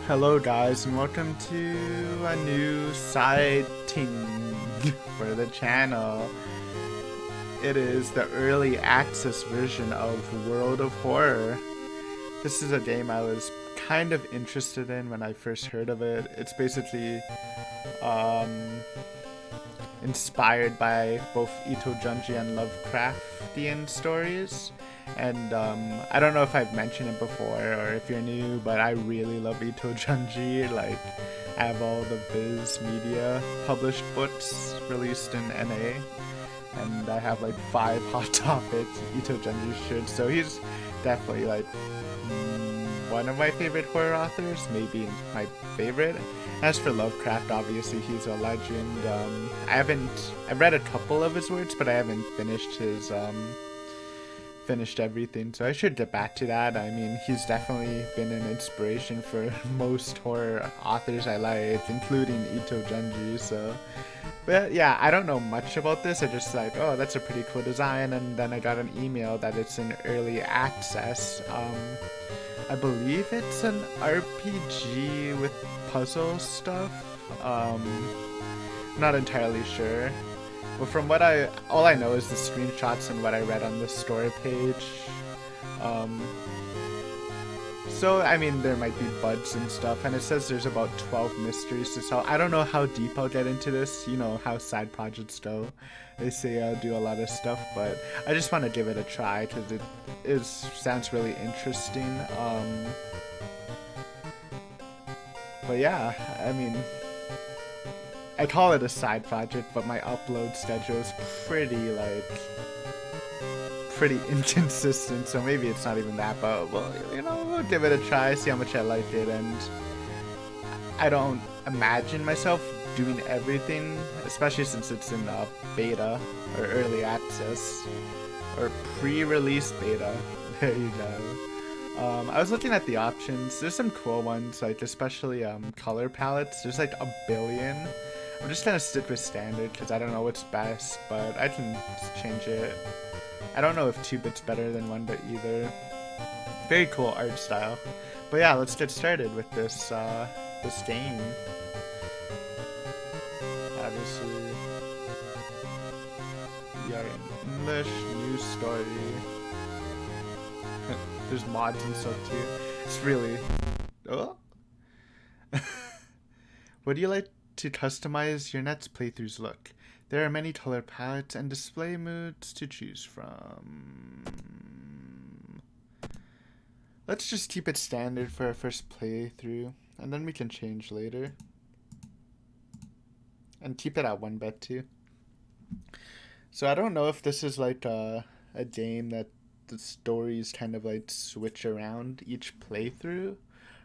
Hello guys and welcome to a new sighting for the channel. It is the early access version of World of Horror. This is a game I was kind of interested in when I first heard of it. It's basically inspired by both Ito Junji and Lovecraftian stories. And I don't know if I've mentioned it before or if you're new, but I really love Ito Junji. Like, I have all the Viz Media published books released in NA, and I have like 5 Hot Topic Ito Junji shirts. So he's definitely like one of my favorite horror authors, maybe my favorite. As for Lovecraft, obviously he's a legend. I've read a couple of his works, but I haven't finished everything, so I should get back to that. I mean, he's definitely been an inspiration for most horror authors I like, including Ito Junji. So, but yeah, I don't know much about this. I just like, oh, that's a pretty cool design, and then I got an email that it's in early access. I believe it's an RPG with puzzle stuff. Not entirely sure. But from all I know is the screenshots and what I read on the story page. So, I mean, there might be bugs and stuff, and it says there's about 12 mysteries to solve. I don't know how deep I'll get into this, you know how side projects go. They say I'll do a lot of stuff, but I just want to give it a try because it sounds really interesting. But yeah, I mean, I call it a side project, but my upload schedule is pretty inconsistent, so maybe it's not even that, but well, you know, we'll give it a try, see how much I like it. And I don't imagine myself doing everything, especially since it's in beta or early access or pre-release beta. There you go. I was looking at the options. There's some cool ones, like especially color palettes. There's like a billion. I'm just gonna stick with standard because I don't know what's best, but I can change it. I don't know if 2-bit's better than 1-bit either. Very cool art style. But yeah, let's get started with this this game. Obviously, we are in English, new story. There's mods and stuff too. It's really... Oh? Would you like to customize your Nets playthroughs look? There are many color palettes and display modes to choose from. Let's just keep it standard for our first playthrough, and then we can change later. And keep it at 1-bit too. So I don't know if this is like a game that the stories kind of like switch around each playthrough, or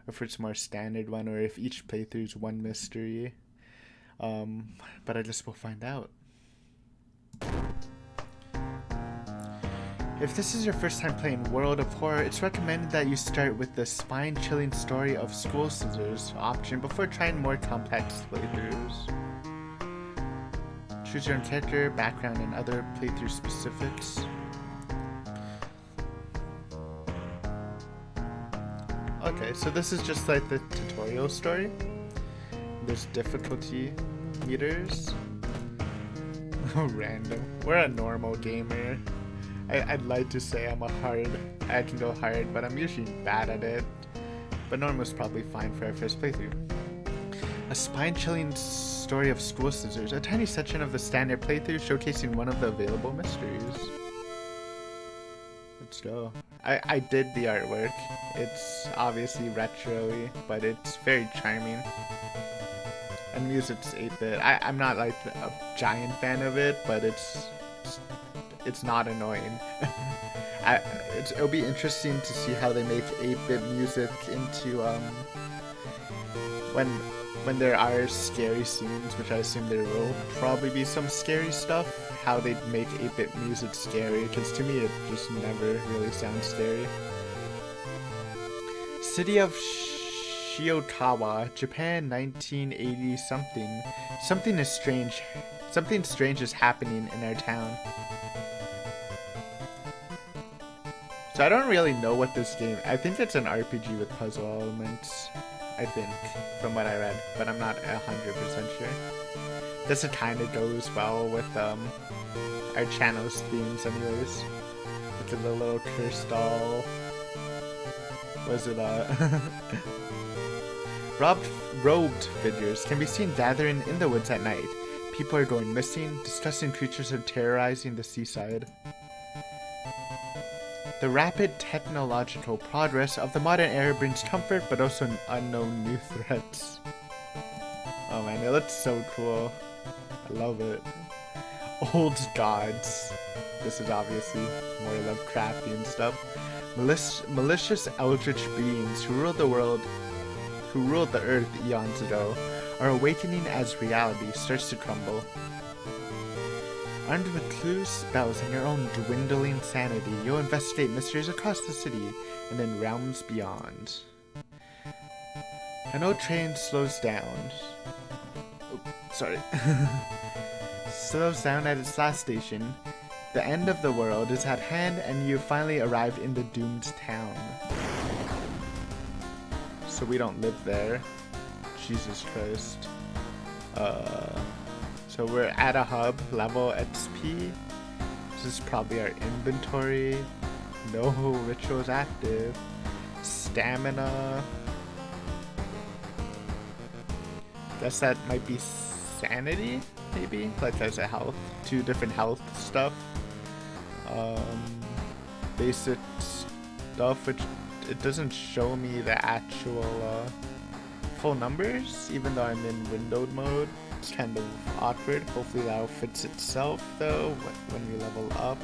if it's more standard one, or if each playthrough is one mystery. But I guess we'll find out. If this is your first time playing World of Horror, it's recommended that you start with the spine-chilling story of School Scissors option before trying more complex playthroughs. Choose your own character, background, and other playthrough specifics. Okay, so this is just like the tutorial story. There's difficulty meters. Random. We're a normal gamer. I'd like to say I can go hard, but I'm usually bad at it. But normal's probably fine for our first playthrough. A spine-chilling story of School Scissors, a tiny section of the standard playthrough showcasing one of the available mysteries. Let's go. I did the artwork. It's obviously retro-y, but it's very charming. And music's 8-bit. I'm not like a giant fan of it, but it's not annoying. It'll be interesting to see how they make 8-bit music into when there are scary scenes, which I assume there will probably be some scary stuff. How they make 8-bit music scary, because to me it just never really sounds scary. City of Shiokawa, Japan, 1980 something. Something strange is happening in our town. So I don't really know what this game... I think it's an RPG with puzzle elements. I think, from what I read, but I'm not 100% sure. This kind of goes well with our channel's themes anyways. Look at the little curse doll. Was it robed figures can be seen gathering in the woods at night. People are going missing, distressing creatures are terrorizing the seaside. The rapid technological progress of the modern era brings comfort, but also unknown new threats. Oh man, it looks so cool. I love it. Old gods. This is obviously more Lovecraftian stuff. Malicious eldritch beings who ruled the earth eons ago are awakening as reality starts to crumble. Armed with clues, spells, and your own dwindling sanity, you'll investigate mysteries across the city and in realms beyond. An old train slows down. Sorry. Slows down at its last station. The end of the world is at hand, and you finally arrived in the doomed town. So we don't live there. Jesus Christ. So we're at a hub, level XP. This is probably our inventory. No rituals active. Stamina. Guess that might be sanity, maybe? Like there's a health. 2 different health stuff. Basic stuff, which it doesn't show me the actual full numbers, even though I'm in windowed mode. It's kind of awkward. Hopefully that fits itself though when we level up.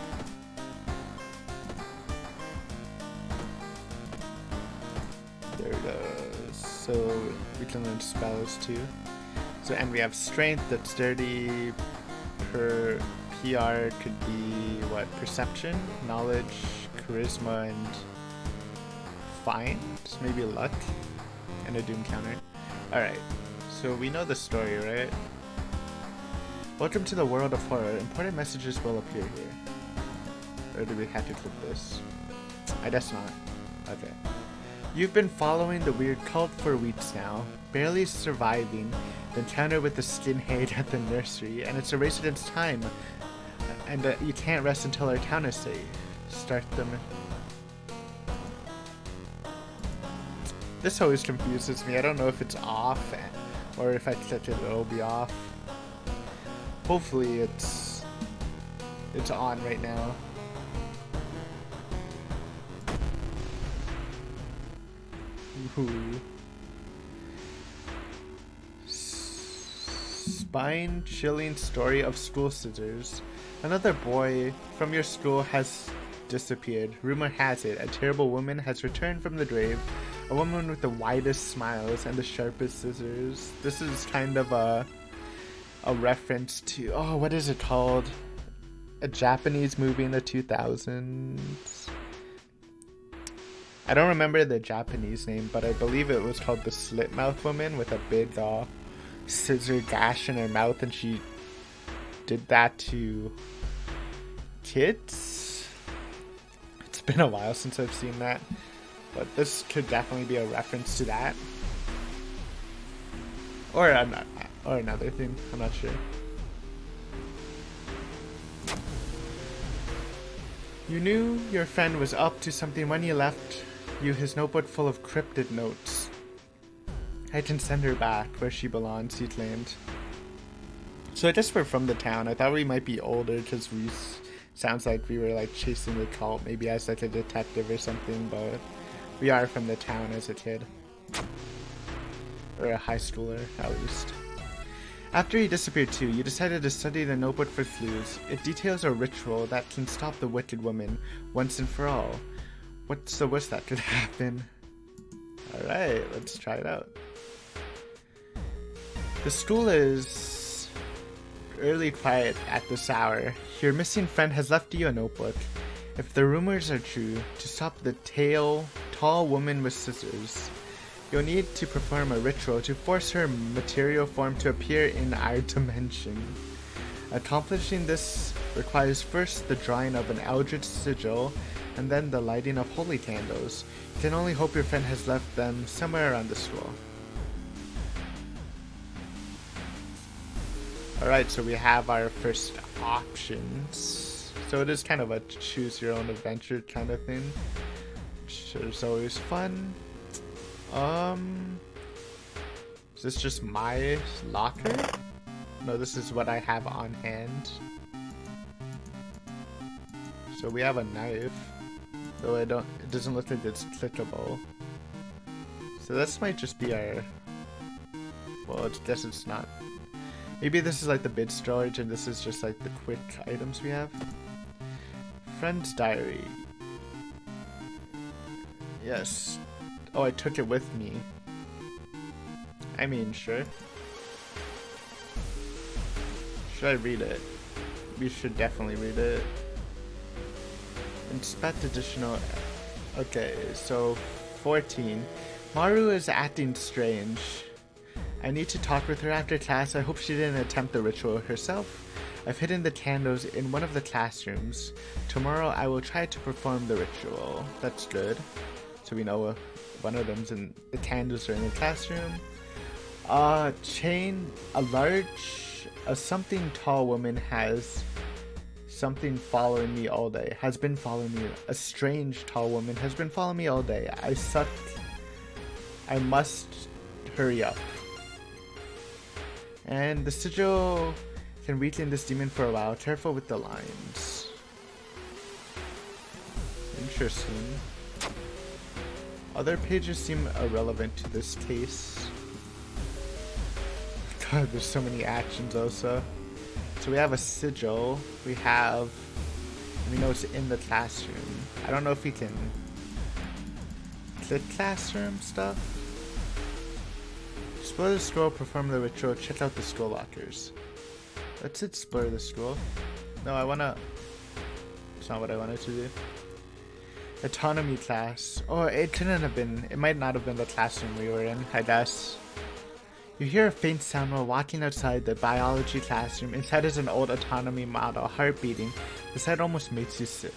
There it goes. So we can learn spells too. So, and we have strength, that's 30 per PR, could be what? Perception, knowledge, charisma, and find, maybe luck, and a doom counter. Alright, so we know the story, right? Welcome to the world of horror. Important messages will appear here. Or do we have to click this? I guess not. Okay. You've been following the weird cult for weeks now, barely surviving the encounter with the skinhead at the nursery, and it's a race against time. And you can't rest until our town is safe. Start them. This always confuses me. I don't know if it's off, or if I click it, it'll be off. Hopefully it's on right now. Ooh. Spine-chilling story of school scissors. Another boy from your school has disappeared. Rumor has it, a terrible woman has returned from the grave. A woman with the widest smiles and the sharpest scissors. This is kind of a reference to, oh, what is it called? A Japanese movie in the 2000s. I don't remember the Japanese name, but I believe it was called the Slit Mouth Woman with a big scissor gash in her mouth, and she did that to kids. It's been a while since I've seen that, but this could definitely be a reference to that, or another thing. I'm not sure. You knew your friend was up to something when he left you his notebook full of cryptic notes. I can send her back where she belongs, he claimed. So I guess we're from the town. I thought we might be older because we sounds like we were like chasing the cult, maybe as like a detective or something, but we are from the town as a kid. Or a high schooler, at least. After he disappeared too, you decided to study the notebook for clues. It details a ritual that can stop the wicked woman once and for all. What's the worst that could happen? Alright, let's try it out. The school is early quiet at this hour. Your missing friend has left you a notebook. If the rumors are true, to stop the tall woman with scissors, you'll need to perform a ritual to force her material form to appear in our dimension. Accomplishing this requires first the drawing of an eldritch sigil, and then the lighting of holy candles. You can only hope your friend has left them somewhere around the school. Alright, so we have our first options. So it is kind of a choose your own adventure kind of thing, which is always fun. Is this just my locker? No, this is what I have on hand. So we have a knife, though it doesn't look like it's clickable. So this might just be our, well, I guess it's not. Maybe this is like the bid storage and this is just like the quick items we have. Friend's diary. Yes. Oh, I took it with me. I mean, sure. Should I read it? We should definitely read it. Inspect additional. Okay, so 14. Maru is acting strange. I need to talk with her after class. I hope she didn't attempt the ritual herself. I've hidden the candles in one of the classrooms. Tomorrow I will try to perform the ritual. That's good. So we know one of them's in the candles are in the classroom. Chain, a something tall woman has something following me all day. Has been following me. A strange tall woman has been following me all day. I suck. I must hurry up. And the sigil can weaken this demon for a while. Careful with the lines. Interesting. Other pages seem irrelevant to this case. God, there's so many actions also. So we have a sigil. We know it's in the classroom. I don't know if we can click classroom stuff. Explore the scroll, perform the ritual, check out the scroll lockers. Let's explore the scroll. No, it's not what I wanted to do. Autonomy class. Oh, it might not have been the classroom we were in, I guess. You hear a faint sound while walking outside the biology classroom. Inside is an old autonomy model, heart beating. The sight almost makes you sick.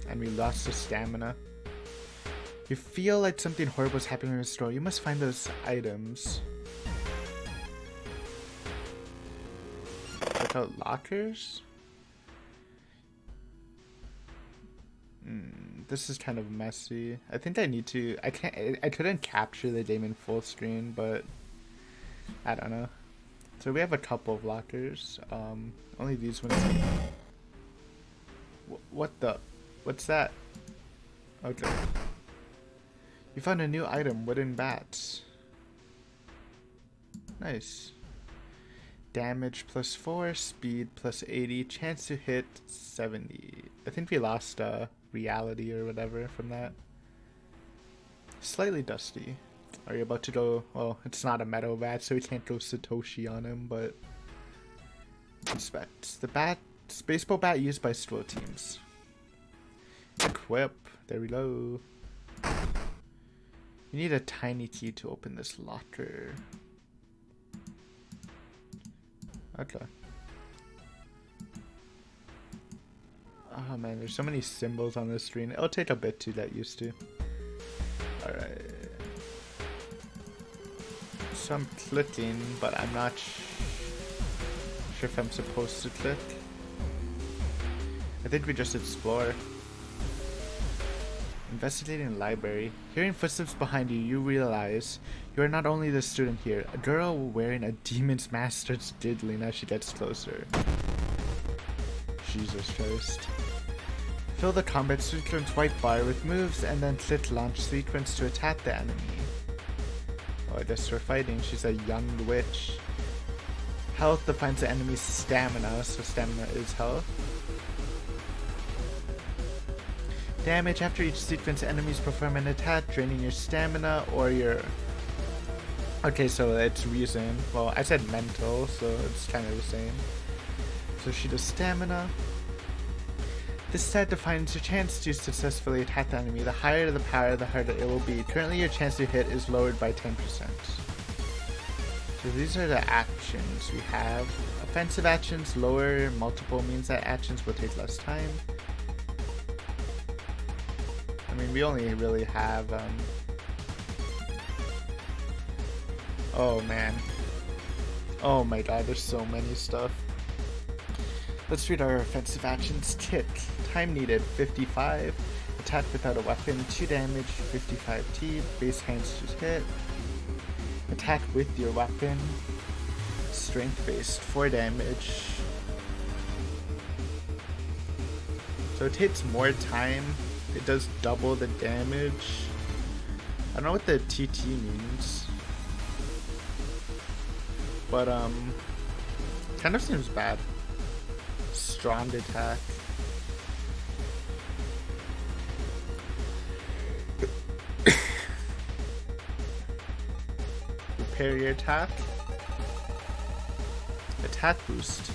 And we lost the stamina. You feel like something horrible is happening in the store. You must find those items. Check out lockers? This is kind of messy. I think I need to. I couldn't capture the game in full screen, but I don't know. So we have a couple of lockers. Only these ones. What's that? Okay. You found a new item, wooden bats. Nice. Damage plus 4, speed plus 80, chance to hit 70. I think we lost reality or whatever from that. Slightly dusty. Are you about to go? Well, it's not a metal bat, so we can't go Satoshi on him, but inspect. The baseball bat used by store teams. Equip. There we go. You need a tiny key to open this locker. Okay. Oh man, there's so many symbols on this screen. It'll take a bit to get used to. Alright. So I'm clicking, but I'm not sure if I'm supposed to click. I think we just explore. Investigating library. Hearing footsteps behind you, you realize you are not only the student here. A girl wearing a demon's mask starts diddling as she gets closer. Jesus Christ. Fill the combat sequence white bar with moves and then click launch sequence to attack the enemy. Oh, I guess we're fighting. She's a young witch. Health defines the enemy's stamina, so stamina is health. Damage. After each sequence, enemies perform an attack, draining your stamina or your... Okay, so it's reason. Well, I said mental, so it's kind of the same. So she does stamina. This stat defines your chance to successfully attack the enemy. The higher the power, the harder it will be. Currently, your chance to hit is lowered by 10%. So these are the actions we have. Offensive actions, lower multiple means that actions will take less time. I mean, we only really have, oh man. Oh my god, there's so many stuff. Let's read our offensive actions. Tit. Time needed 55. Attack without a weapon 2 damage 55T. Base hands to hit. Attack with your weapon. Strength based 4 damage. So it takes more time. It does double the damage. I don't know what the TT means. But kind of seems bad. Strong attack. Repair your attack. Attack boost.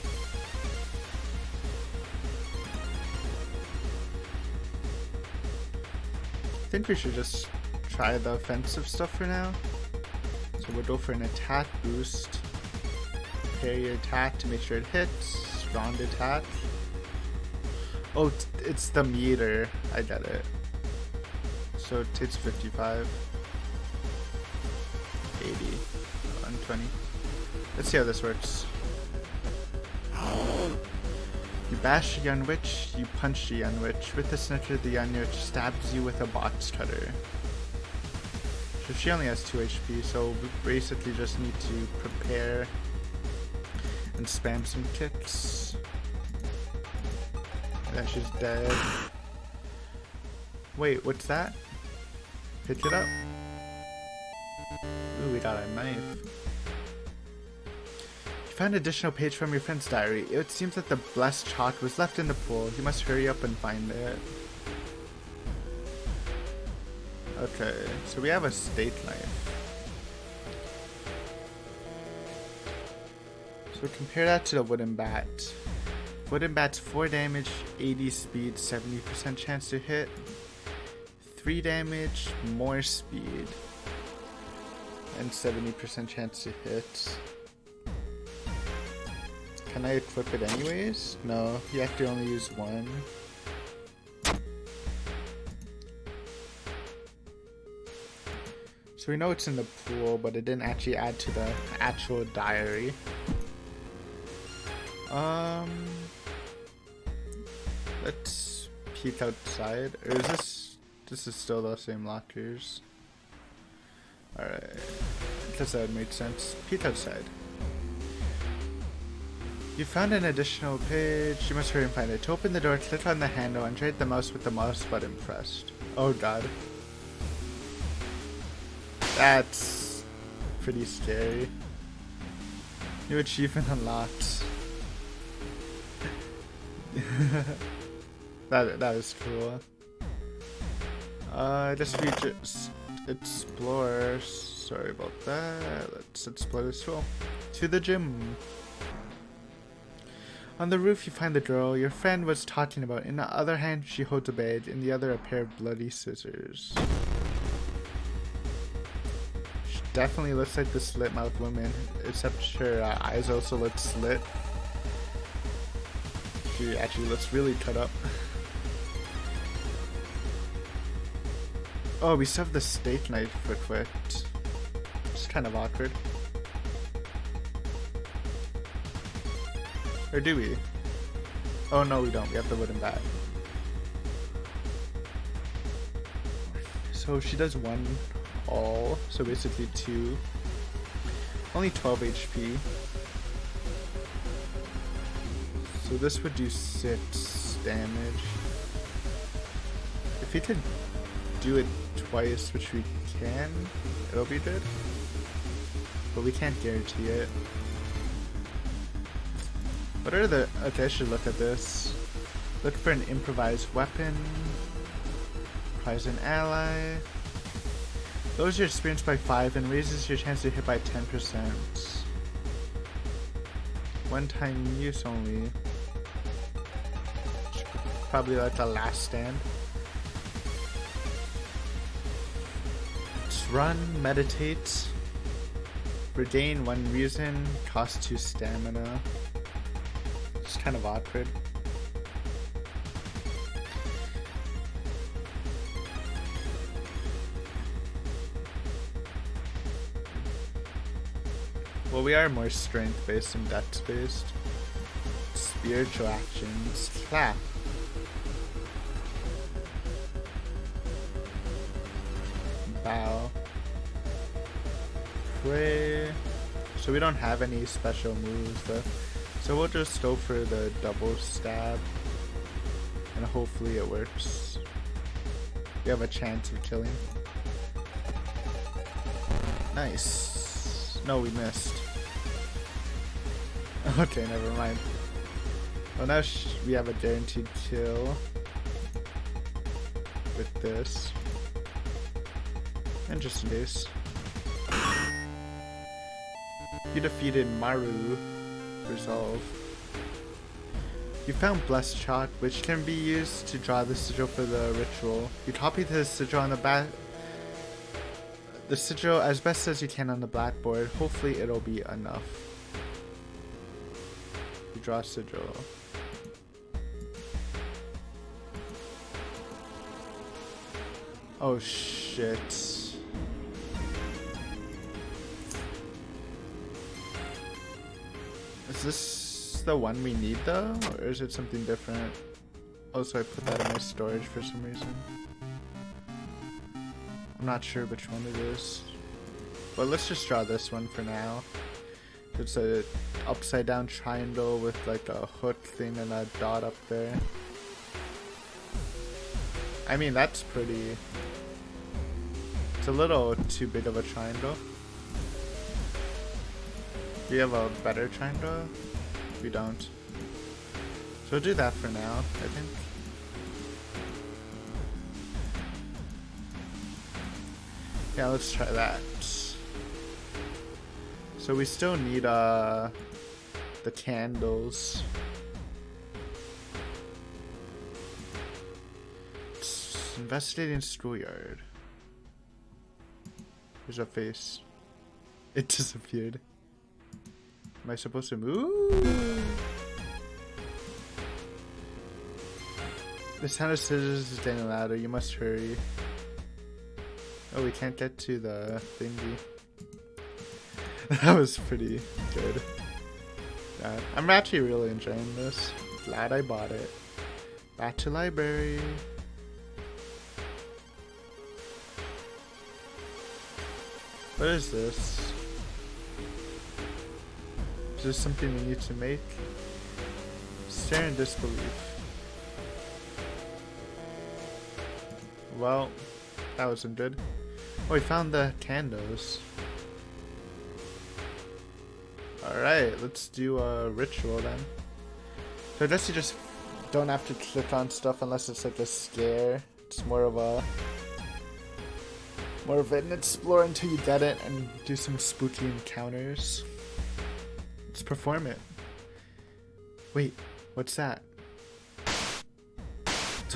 I think we should just try the offensive stuff for now. So we'll go for an attack boost. Repair your attack to make sure it hits. Strong attack. Oh, it's the meter. I get it. So it takes 55. 80. 120. Let's see how this works. You bash the young witch, you punch the young witch. With the snitcher, the young witch stabs you with a box cutter. So she only has 2 HP, so we basically just need to prepare and spam some kicks. And then she's dead. Wait, what's that? Pick it up. Ooh, we got a knife. You found an additional page from your friend's diary. It seems that the blessed chalk was left in the pool. You must hurry up and find it. Okay, so we have a state knife. So compare that to the wooden bat. Wooden bat's 4 damage, 80 speed, 70% chance to hit. 3 damage, more speed, and 70% chance to hit. Can I equip it anyways? No, you have to only use 1. So we know it's in the pool, but it didn't actually add to the actual diary. Let's peek outside. Or is this is still the same lockers? Alright. I guess that would make sense. Peek outside. You found an additional page. You must hurry and find it. To open the door, click on the handle and drag the mouse with the mouse button pressed. Oh god. That's pretty scary. New achievement unlocked. that was cool. Just we just explore. Sorry about that. Let's explore this tool. To the gym. On the roof, you find the girl your friend was talking about. In the other hand, she holds a bag. In the other, a pair of bloody scissors. She definitely looks like the slit-mouthed woman, except her eyes also look slit. She actually looks really cut up. Oh, we still have the steak knife equipped. It's kind of awkward. Or do we? Oh no, we don't. We have the wooden bat. So she does 1 all, so basically 2. Only 12 HP. So this would do 6 damage. If we could do it twice, which we can, it'll be good. But we can't guarantee it. What are the... Okay, I should look at this. Look for an improvised weapon. Prize an ally. Lowers your experience by 5 and raises your chance to hit by 10%. 1-time use only. Probably like the last stand. Let's run, meditate. Regain 1 reason, cost 2 stamina. It's kind of awkward. Well, we are more strength-based and dex-based. Spiritual actions. Clap. Bow. Pray. So we don't have any special moves though. So we'll just go for the double stab. And hopefully it works. We have a chance of killing. Nice. No, we missed. Okay, never mind. Well, now we have a guaranteed kill with this. And just in case. You defeated Maru. Resolve. You found Blessed Chalk, which can be used to draw the sigil for the ritual. You copy the sigil on the back. The sigil as best as you can on the blackboard. Hopefully it'll be enough. You draw a sigil. Oh shit. Is this the one we need though? Or is it something different? Oh, so I put that in my storage for some reason. I'm not sure which one it is. But let's just draw this one for now. It's a upside down triangle with like a hook thing and a dot up there. I mean, that's pretty... It's a little too big of a triangle. Do you have a better triangle? We don't. So we'll do that for now, I think. Yeah, let's try that. So we still need the candles. Investigating schoolyard. There's a face. It disappeared. Am I supposed to move? The sound of scissors is getting louder. You must hurry. Oh, we can't get to the thingy. That was pretty good. Yeah, I'm actually really enjoying this. Glad I bought it. Back to library. What is this? Is this something we need to make? Stare in disbelief. Well, that wasn't good. Oh, we found the candles. Alright, let's do a ritual then. So I guess you just don't have to click on stuff unless it's like a scare. It's more of an explore until you get it and do some spooky encounters. Let's perform it. Wait, what's that?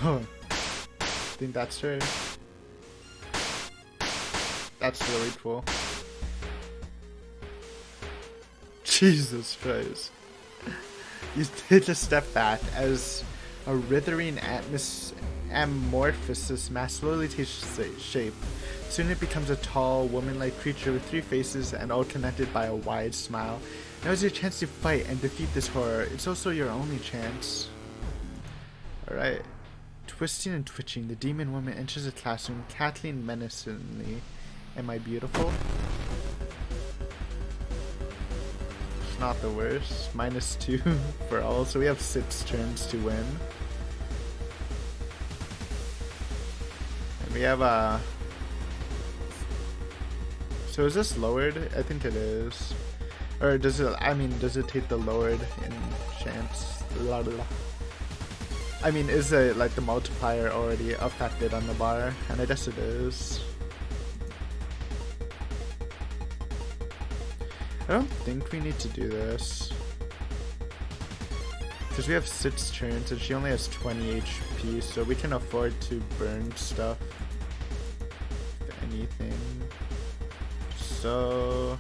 Oh, I think that's her. That's really cool. Jesus Christ. You take a step back as a writhing amorphous mass slowly takes shape. Soon it becomes a tall, woman-like creature with 3 faces and all connected by a wide smile. Now is your chance to fight and defeat this horror. It's also your only chance. Alright. Twisting and twitching, the demon woman enters the classroom, cackling menacingly. Am I beautiful? It's not the worst. -2 for all, so we have 6 turns to win. And we have a... So is this lowered? I think it is. Or does it, does it take the lowered in chance? Blah, blah. I mean, is it like the multiplier already affected on the bar? And I guess it is. I don't think we need to do this. Because we have 6 turns and she only has 20 HP, so we can afford to burn stuff. If anything. So...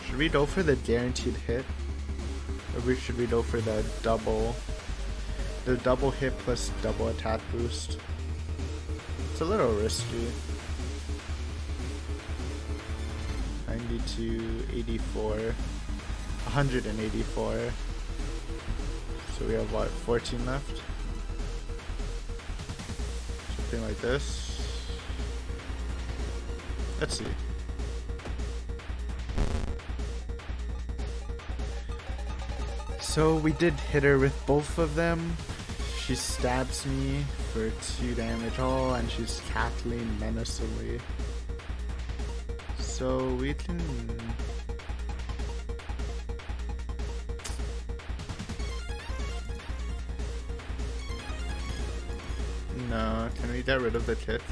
should we go for the guaranteed hit? Or should we go for the double hit plus double attack boost? It's a little risky. 72, 84, 184. So we have what, 14 left? Something like this. Let's see. So we did hit her with both of them. She stabs me for 2 damage. Oh, and she's cackling menacingly. So we can... No, can we get rid of the kit?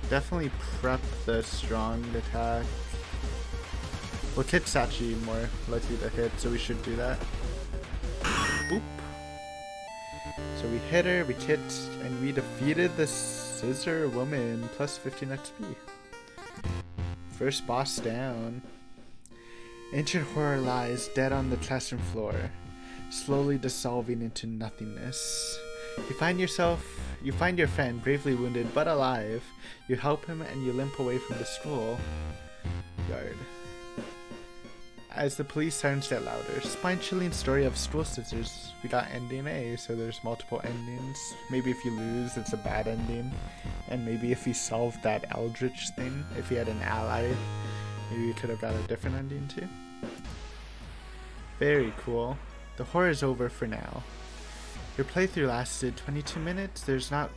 Definitely prep the strong attack. Well, kit's actually more likely to hit, so we should do that. Boop. So we hit her, we kit, and we defeated the Scissor Woman, plus 15 XP. First boss down. Ancient horror lies dead on the classroom floor, slowly dissolving into nothingness. You find your friend bravely wounded but alive. You help him and you limp away from the school yard. As the police sirens get louder, spine-chilling story of Stool Scissors. We got ending A, so there's multiple endings. Maybe if you lose, it's a bad ending. And maybe if he solved that Eldritch thing, if he had an ally, maybe we could have got a different ending too. Very cool. The horror is over for now. Your playthrough lasted 22 minutes. That's not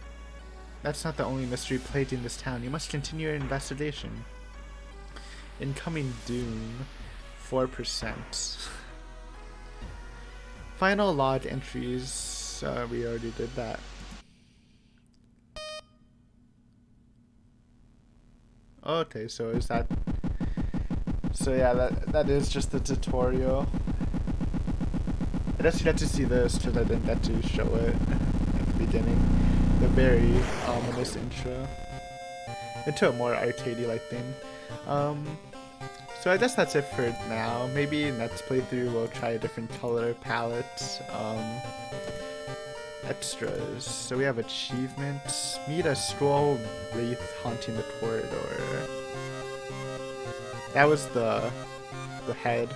the only mystery plagued in this town. You must continue your investigation. Incoming Doom. 4%. Final log entries. We already did that. Okay, so is that... So yeah, that is just the tutorial. I guess you get to see this because I didn't get to show it at the beginning. The very ominous intro. Into a more arcadey-like thing. So I guess that's it for now. Maybe next playthrough we'll try a different color palette. Extras. So we have achievements. Meet a scroll wraith haunting the corridor. That was the head.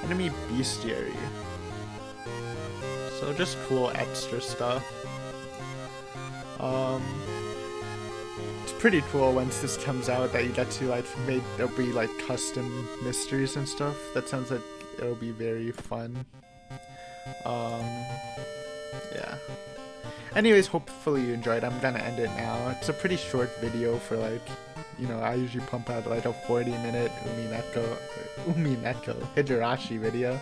Enemy bestiary. So just cool extra stuff. It's pretty cool once this comes out that you get to like there'll be like custom mysteries and stuff. That sounds like it'll be very fun. Yeah. Anyways, hopefully you enjoyed. I'm gonna end it now. It's a pretty short video for like, you know, I usually pump out like a 40-minute Umineko Higurashi video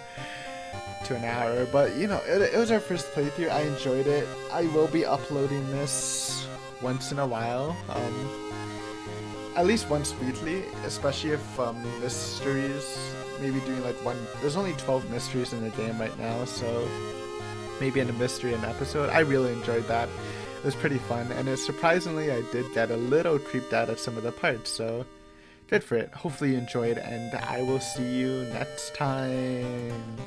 to an hour, but you know, it was our first playthrough. I enjoyed it. I will be uploading this once in a while, at least once weekly, especially if mysteries, maybe doing like one. There's only 12 mysteries in the game right now, so maybe in a mystery an episode. I really enjoyed that. It was pretty fun, and surprisingly I did get a little creeped out at some of the parts, so good for it. Hopefully you enjoyed, and I will see you next time.